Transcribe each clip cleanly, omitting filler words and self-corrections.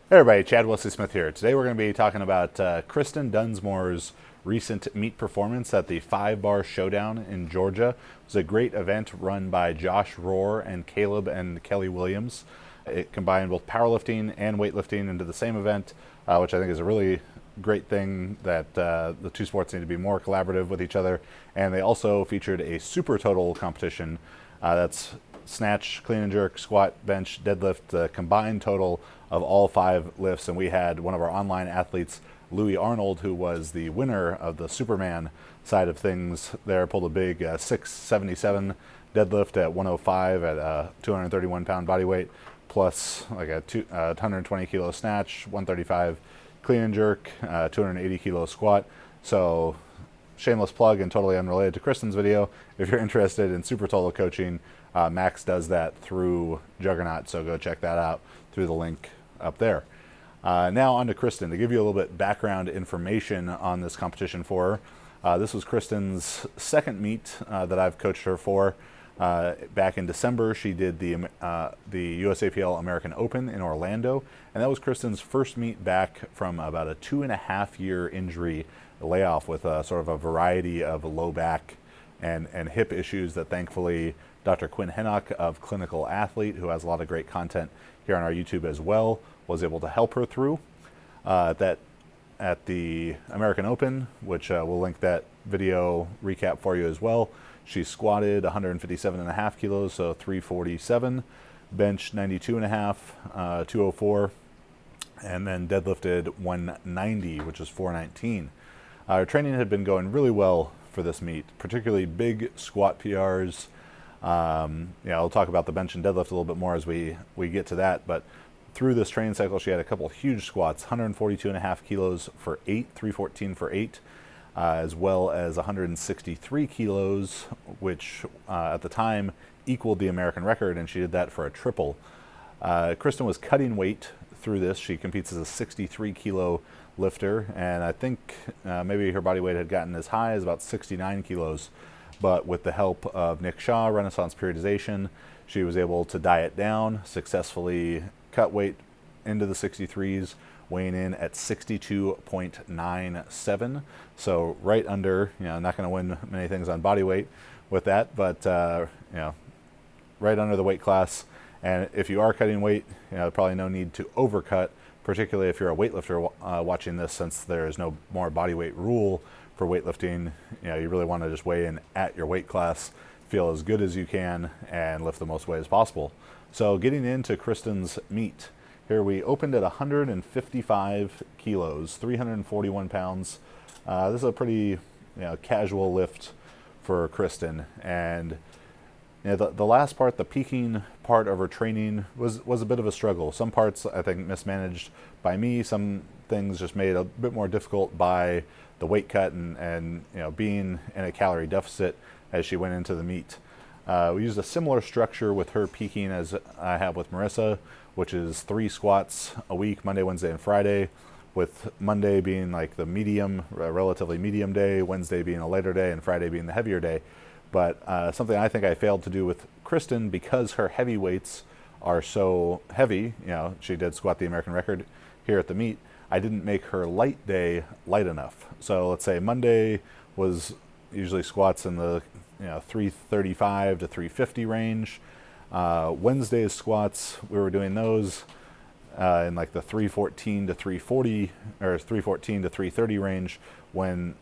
Hey everybody, Chad Wesley Smith here. Today we're going to be talking about Kristen Dunsmore's recent meet performance at the 5-Bar Showdown in Georgia. It was a great event run by Josh Rohr and Caleb and Kelly Williams. It combined both powerlifting and weightlifting into the same event, which I think is a really great thing that the two sports need to be more collaborative with each other. And they also featured a super total competition that's snatch, clean and jerk, squat, bench, deadlift, the combined total of all 5 lifts. And we had one of our online athletes, Louis Arnold, who was the winner of the Superman side of things there, pulled a big 677 deadlift at 105 at a 231 pound body weight, plus like a 120 kilo snatch, 135 clean and jerk, 280 kilo squat. So shameless plug and totally unrelated to Kristen's video. If you're interested in super total coaching, Max does that through Juggernaut, so go check that out through the link up there. Now on to Kristen. To give you a little bit background information on this competition for her, this was Kristen's second meet that I've coached her for. Back in December, she did the USAPL American Open in Orlando, and that was Kristen's first meet back from about a 2.5-year injury layoff with sort of a variety of low back and hip issues that thankfully Dr. Quinn Hennock of Clinical Athlete, who has a lot of great content here on our YouTube as well, was able to help her through. That at the American Open, which we'll link that video recap for you as well, she squatted 157.5 kilos, so 347, bench 92.5, 204, and then deadlifted 190, which is 419. Her training had been going really well for this meet, particularly big squat PRs. I'll talk about the bench and deadlift a little bit more as we get to that, but through this training cycle, she had a couple huge squats, 142.5 kilos for 8, 314 for 8, as well as 163 kilos, which at the time equaled the American record, and she did that for a triple. Kristen was cutting weight through this. She competes as a 63 kilo lifter, and I think maybe her body weight had gotten as high as about 69 kilos. But with the help of Nick Shaw, Renaissance Periodization, she was able to diet down, successfully cut weight into the 63s, weighing in at 62.97. So right under, not going to win many things on body weight with that, but right under the weight class. And if you are cutting weight, probably no need to overcut, particularly if you're a weightlifter watching this, since there is no more body weight rule for weightlifting. You really want to just weigh in at your weight class, feel as good as you can, and lift the most weight as possible. So getting into Kristen's meet, here we opened at 155 kilos, 341 pounds. This is a pretty casual lift for Kristen, and the last part, the peaking part of her training, was a bit of a struggle. Some parts I think mismanaged by me, some things just made a bit more difficult by the weight cut and being in a calorie deficit as she went into the meet. We used a similar structure with her peaking as I have with Marissa, which is 3 squats a week, Monday, Wednesday, and Friday, with Monday being like the medium, relatively medium day, Wednesday being a lighter day, and Friday being the heavier day. But something I think I failed to do with Kristen, because her heavy weights are so heavy, she did squat the American record here at the meet, I didn't make her light day light enough. So let's say Monday was usually squats in the 335 to 350 range. Wednesday's squats, we were doing those in like the 314 to 340 or 314 to 330 range, when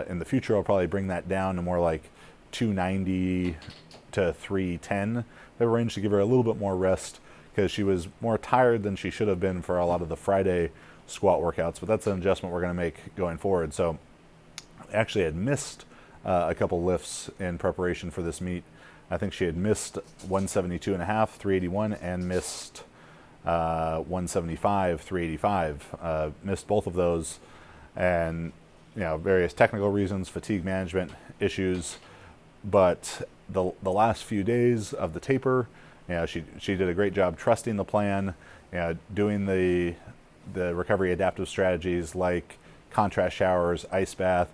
in the future I'll probably bring that down to more like 290 to 310 range to give her a little bit more rest, because she was more tired than she should have been for a lot of the Friday squat workouts. But that's an adjustment we're going to make going forward. So I actually had missed a couple lifts in preparation for this meet. I think she had missed 172.5, 381, and missed 175, 385. Missed both of those, and various technical reasons, fatigue management issues. But the last few days of the taper, she did a great job trusting the plan, doing the recovery adaptive strategies like contrast showers, ice bath,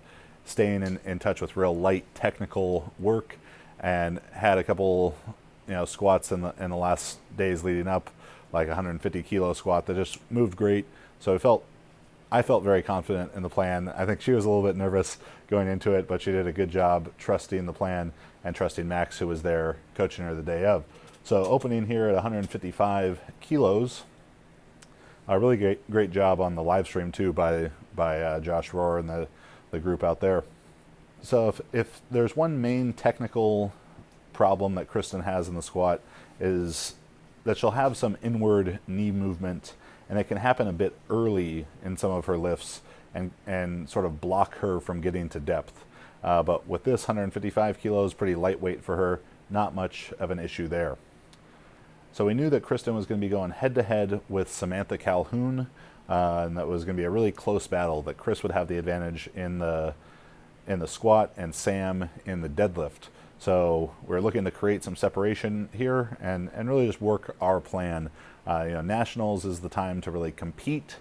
staying in touch with real light technical work, and had a couple squats in the last days leading up like 150 kilo squat that just moved great. So I felt very confident in the plan. I think she was a little bit nervous going into it, but she did a good job trusting the plan and trusting Max, who was there coaching her the day of. So opening here at 155 kilos, a really great job on the live stream too by Josh Rohr and the group out there. So if there's one main technical problem that Kristen has in the squat, is that she'll have some inward knee movement, and it can happen a bit early in some of her lifts and sort of block her from getting to depth. But with this 155 kilos, pretty lightweight for her, not much of an issue there. So we knew that Kristen was going to be going head-to-head with Samantha Calhoun, and that was going to be a really close battle, that Chris would have the advantage in the squat and Sam in the deadlift. So we're looking to create some separation here and really just work our plan. Nationals is the time to really compete.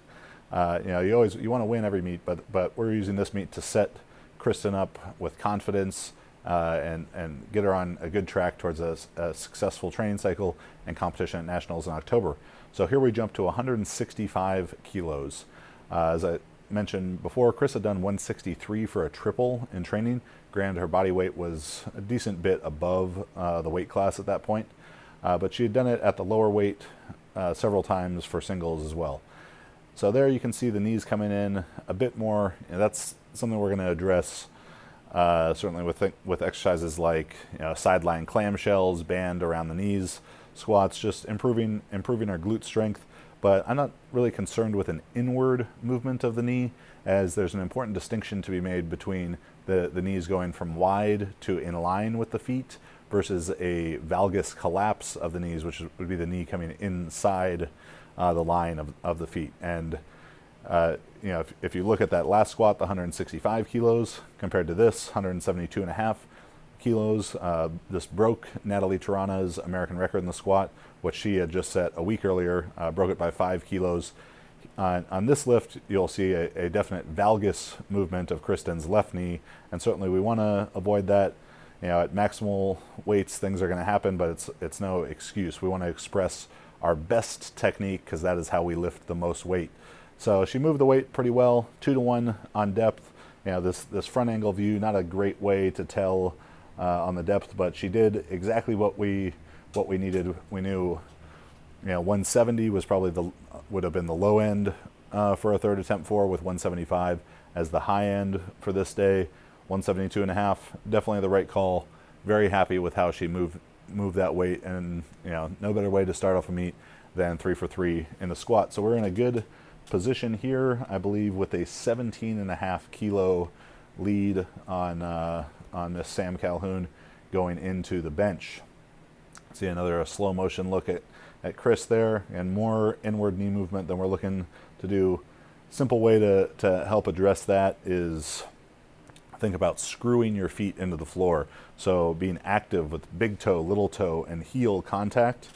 You want to win every meet, but we're using this meet to set Kristen up with confidence and get her on a good track towards a successful training cycle and competition at Nationals in October. So here we jump to 165 kilos. As I mentioned before, Chris had done 163 for a triple in training. Granted, her body weight was a decent bit above the weight class at that point, but she had done it at the lower weight several times for singles as well. So there you can see the knees coming in a bit more, and that's something we're going to address certainly with exercises like sideline clamshells, band around the knees, squats, just improving our glute strength. But I'm not really concerned with an inward movement of the knee, as there's an important distinction to be made between the knees going from wide to in line with the feet versus a valgus collapse of the knees, which would be the knee coming inside the line of the feet. And if you look at that last squat, the 165 kilos compared to this 172.5 kilos, this broke Natalie Tirana's American record in the squat, which she had just set a week earlier, broke it by 5 kilos. On this lift, you'll see a definite valgus movement of Kristen's left knee, and certainly we want to avoid that. At maximal weights, things are going to happen, but it's no excuse. We want to express our best technique, because that is how we lift the most weight. So she moved the weight pretty well, 2-to-1 on depth. This front angle view, not a great way to tell on the depth, but she did exactly what we needed. We knew 170 was probably would have been the low end for a third attempt with 175 as the high end for this day. 172.5, definitely the right call. Very happy with how she moved that weight, and no better way to start off a meet than 3 for 3 in the squat. So we're in a good position here, I believe, with a 17.5 kilo lead on Miss Sam Calhoun going into the bench. See another slow motion look at Chris there, and more inward knee movement than we're looking to do. Simple way to help address that is think about screwing your feet into the floor. So being active with big toe, little toe, and heel contact,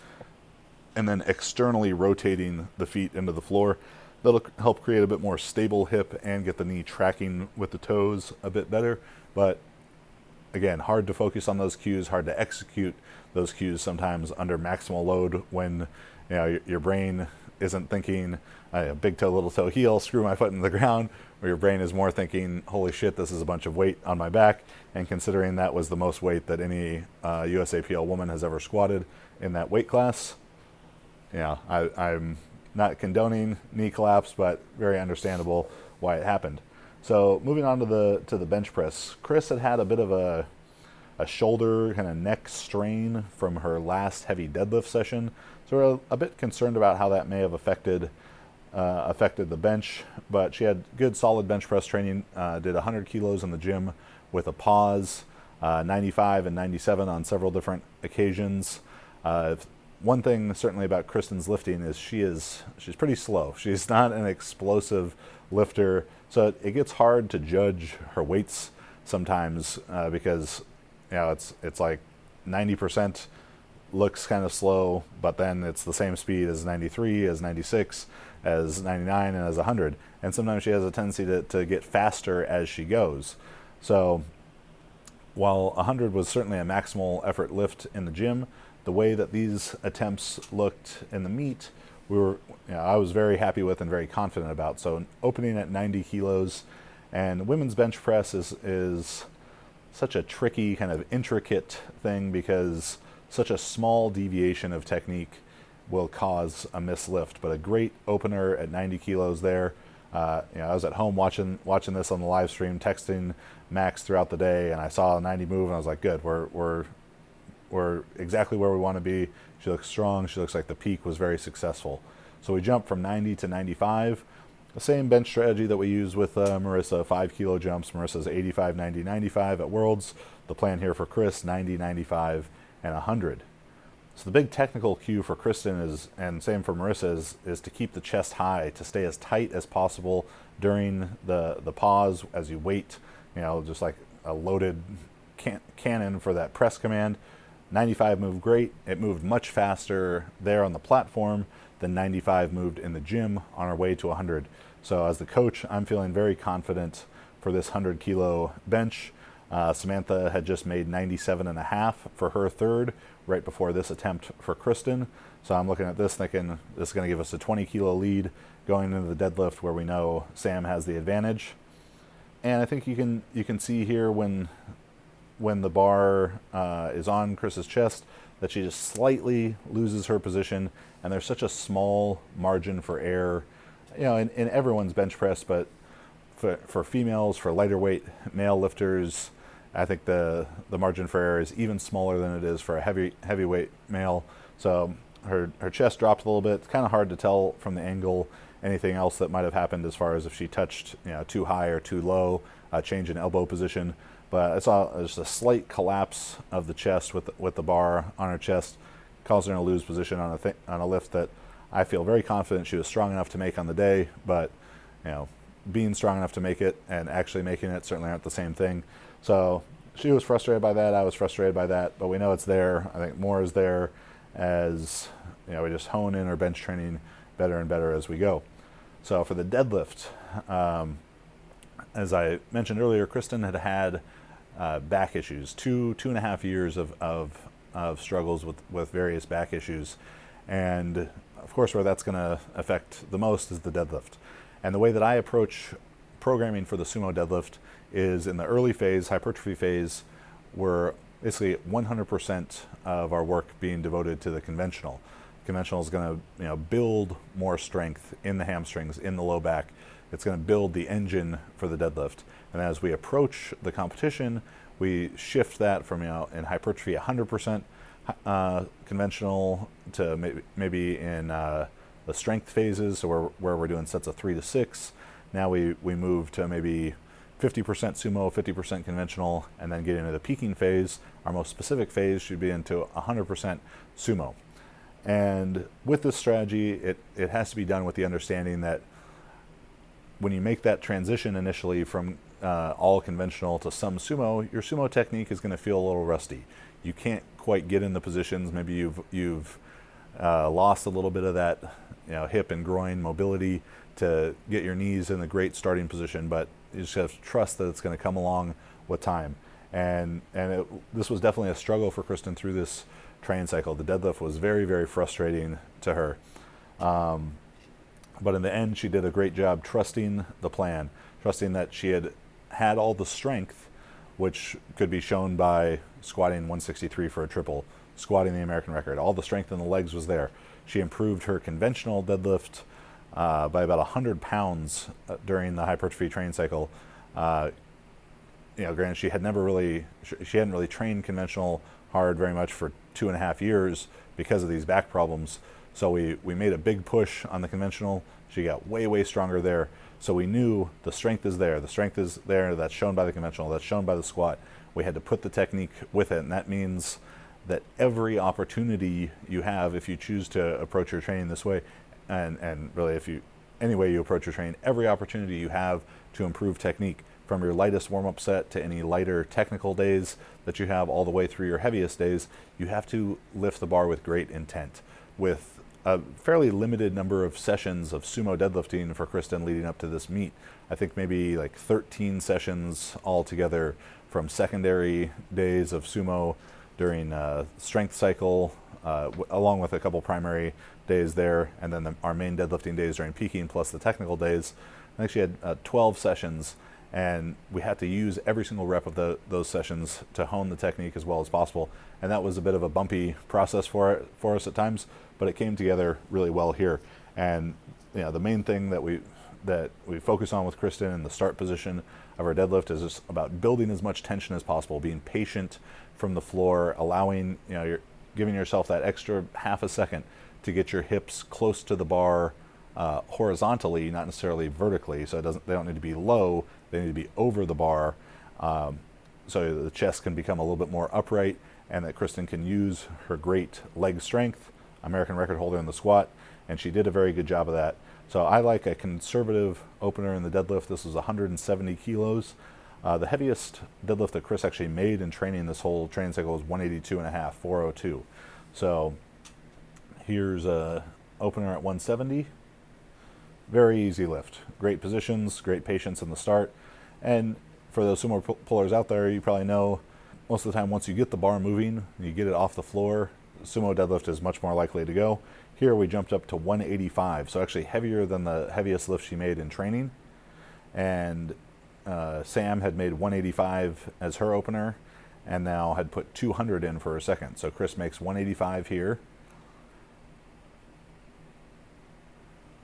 and then externally rotating the feet into the floor. That'll help create a bit more stable hip and get the knee tracking with the toes a bit better. But again, hard to focus on those cues, hard to execute those cues sometimes under maximal load when your brain isn't thinking big toe, little toe, heel, screw my foot in the ground, where your brain is more thinking, holy shit, this is a bunch of weight on my back. And considering that was the most weight that any USAPL woman has ever squatted in that weight class, I'm not condoning knee collapse, but very understandable why it happened. So moving on to the bench press, Chris had a bit of a shoulder kind of neck strain from her last heavy deadlift session, so we're a bit concerned about how that may have affected the bench. But she had good solid bench press training, did 100 kilos in the gym with a pause, 95 and 97 on several different occasions. One thing certainly about Kristen's lifting is she's pretty slow. She's not an explosive lifter, so it gets hard to judge her weights sometimes because it's like 90% looks kind of slow, but then it's the same speed as 93, as 96, as 99, and as 100. And sometimes she has a tendency to get faster as she goes. So while 100 was certainly a maximal effort lift in the gym, the way that these attempts looked in the meet, I was very happy with and very confident about. So opening at 90 kilos, and women's bench press is such a tricky, kind of intricate thing, because such a small deviation of technique will cause a mislift. But a great opener at 90 kilos there. I was at home watching this on the live stream, texting Max throughout the day, and I saw a 90 move, and I was like, good, we're exactly where we want to be. She looks strong. She looks like the peak was very successful. So we jumped from 90 to 95. The same bench strategy that we use with Marissa, 5 kilo jumps. Marissa's 85, 90, 95 at Worlds. The plan here for Chris, 90, 95, and 100. So the big technical cue for Kristen is, and same for Marissa, is to keep the chest high, to stay as tight as possible during the pause as you wait, just like a loaded cannon for that press command. 95 moved great. It moved much faster there on the platform than 95 moved in the gym on our way to 100. So as the coach, I'm feeling very confident for this 100 kilo bench. Samantha had just made 97.5 for her third right before this attempt for Kristen. So I'm looking at this thinking this is going to give us a 20 kilo lead going into the deadlift, where we know Sam has the advantage. And I think you can see here when the bar is on Chris's chest that she just slightly loses her position, and there's such a small margin for error, in everyone's bench press, but for females, for lighter weight male lifters, I think the margin for error is even smaller than it is for a heavyweight male. So her chest dropped a little bit. It's kind of hard to tell from the angle anything else that might have happened as far as if she touched too high or too low, change in elbow position. But I saw just a slight collapse of the chest with the bar on her chest, causing her to lose position on a lift that I feel very confident she was strong enough to make on the day. But being strong enough to make it and actually making it certainly aren't the same thing. So she was frustrated by that. I was frustrated by that. But we know it's there. I think more is there as we just hone in our bench training better and better as we go. So for the deadlift, as I mentioned earlier, Kristen had back issues, two and a half years of struggles with various back issues. And of course, where that's going to affect the most is the deadlift. And the way that I approach programming for the sumo deadlift is in the early phase, hypertrophy phase, we're basically 100% of our work being devoted to the conventional. Conventional is going to build more strength in the hamstrings, in the low back. It's going to build the engine for the deadlift. And as we approach the competition, we shift that from in hypertrophy 100% conventional to maybe in the strength phases, so where we're doing sets of 3 to 6. Now we move to maybe 50% sumo, 50% conventional, and then get into the peaking phase. Our most specific phase should be into 100% sumo. And with this strategy, it has to be done with the understanding that when you make that transition initially from all conventional to some sumo, your sumo technique is going to feel a little rusty. You can't quite get in the positions. Maybe you've lost a little bit of that hip and groin mobility to get your knees in a great starting position, but you just have to trust that it's going to come along with time. And this was definitely a struggle for Kristen through this training cycle. The deadlift was very, very frustrating to her. But in the end, she did a great job trusting the plan, trusting that she had all the strength, which could be shown by squatting 163 for a triple, squatting the American record. All the strength in the legs was there. She improved her conventional deadlift by about 100 pounds during the hypertrophy training cycle. Granted, she hadn't really trained conventional hard very much for 2.5 years because of these back problems. So we made a big push on the conventional. She got way, way stronger there. So we knew the strength is there. The strength is there. That's shown by the conventional. That's shown by the squat. We had to put the technique with it. And that means that every opportunity you have, if you choose to approach your training this way, and really any way you approach your training, every opportunity you have to improve technique, from your lightest warm-up set to any lighter technical days that you have all the way through your heaviest days, you have to lift the bar with great intent. With a fairly limited number of sessions of sumo deadlifting for Kristen leading up to this meet, I think maybe like 13 sessions altogether from secondary days of sumo during strength cycle, along with a couple primary days there, and then our main deadlifting days during peaking, plus the technical days. I think she had 12 sessions, and we had to use every single rep of those sessions to hone the technique as well as possible. And that was a bit of a bumpy process for us at times, but it came together really well here. And the main thing that we focus on with Kristen in the start position of our deadlift is just about building as much tension as possible, being patient from the floor, allowing, you're giving yourself that extra half a second to get your hips close to the bar horizontally, not necessarily vertically. So they don't need to be low, they need to be over the bar, so the chest can become a little bit more upright, and that Kristen can use her great leg strength, American record holder in the squat, and she did a very good job of that. So I like a conservative opener in the deadlift. This was 170 kilos. The heaviest deadlift that Chris actually made in training this whole training cycle was 182.5, 402. So here's a opener at 170. Very easy lift. Great positions, great patience in the start. And for those sumo pullers out there, you probably know most of the time once you get the bar moving, you get it off the floor, sumo deadlift is much more likely to go. Here we jumped up to 185, so actually heavier than the heaviest lift she made in training. And Sam had made 185 as her opener, and now had put 200 in for her second. So Chris makes 185 here.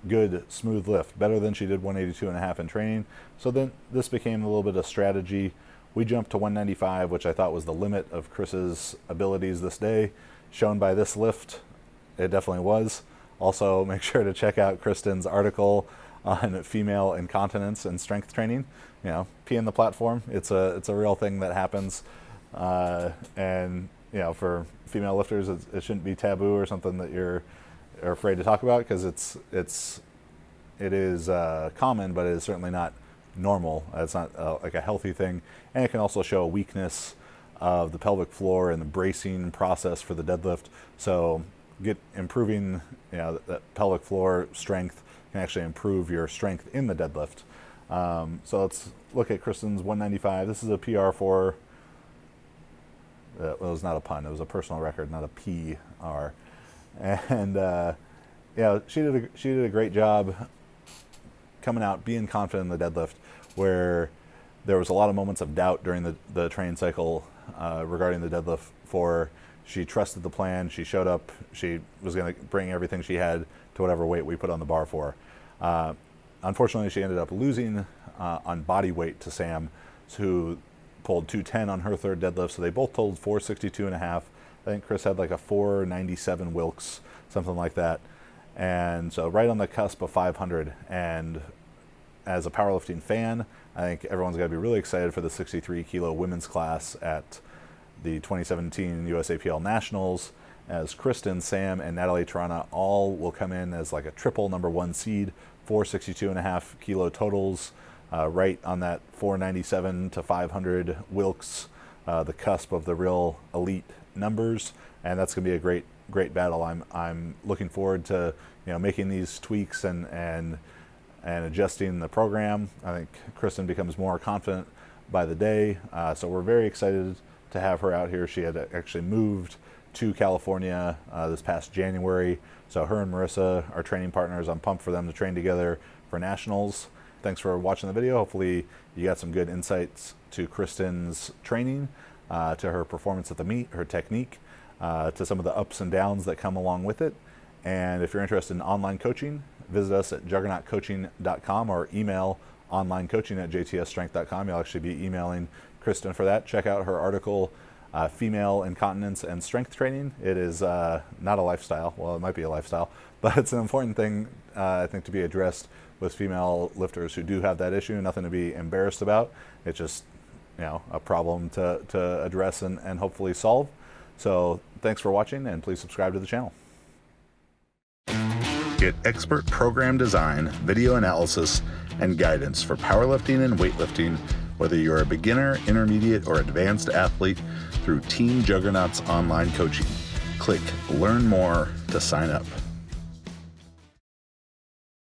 Good, smooth lift, better than she did 182.5 in training. So then this became a little bit of strategy. We jumped to 195, which I thought was the limit of Chris's abilities this day, shown by this lift. It definitely was. Also, make sure to check out Kristen's article on female incontinence and strength training. Pee in the platform. It's a real thing that happens, and for female lifters, it shouldn't be taboo or something that you're afraid to talk about, because it is common, but it is certainly not normal. It's not like a healthy thing, and it can also show a weakness of the pelvic floor and the bracing process for the deadlift. So improving that pelvic floor strength can actually improve your strength in the deadlift. So let's look at Kristen's 195. This is a PR for, it was not a pun, it was a personal record, not a PR. And she did a great job coming out, being confident in the deadlift, where there was a lot of moments of doubt during the training cycle regarding the deadlift. She trusted the plan. She showed up. She was going to bring everything she had to whatever weight we put on the bar for. Unfortunately, she ended up losing on body weight to Sam, who pulled 210 on her third deadlift. So they both totaled 462.5. I think Chris had like a 497 Wilks, something like that. And so right on the cusp of 500. And as a powerlifting fan, I think everyone's got to be really excited for the 63 kilo women's class at the 2017 USAPL Nationals, as Kristen, Sam, and Natalie Tarana all will come in as like a triple #1 seed, 462.5 kilo totals, right on that 497 to 500 Wilks, the cusp of the real elite numbers, and that's going to be a great battle. I'm looking forward to making these tweaks and adjusting the program. I think Kristen becomes more confident by the day, so we're very excited to have her out here. She had actually moved to California this past January, so her and Marissa are training partners. I'm pumped for them to train together for nationals. Thanks for watching the video. Hopefully you got some good insights to Kristen's training, to her performance at the meet, her technique, to some of the ups and downs that come along with it. And if you're interested in online coaching, visit us at juggernautcoaching.com or email onlinecoaching@jtsstrength.com. You'll actually be emailing Kristen for that. Check out her article, Female Incontinence and Strength Training. It is not a lifestyle. Well, it might be a lifestyle, but it's an important thing, I think, to be addressed with female lifters who do have that issue. Nothing to be embarrassed about. It's just a problem to address and hopefully solve. So thanks for watching, and please subscribe to the channel. Get expert program design, video analysis, and guidance for powerlifting and weightlifting, whether you're a beginner, intermediate, or advanced athlete, through Team Juggernaut's online coaching. Click Learn More to sign up.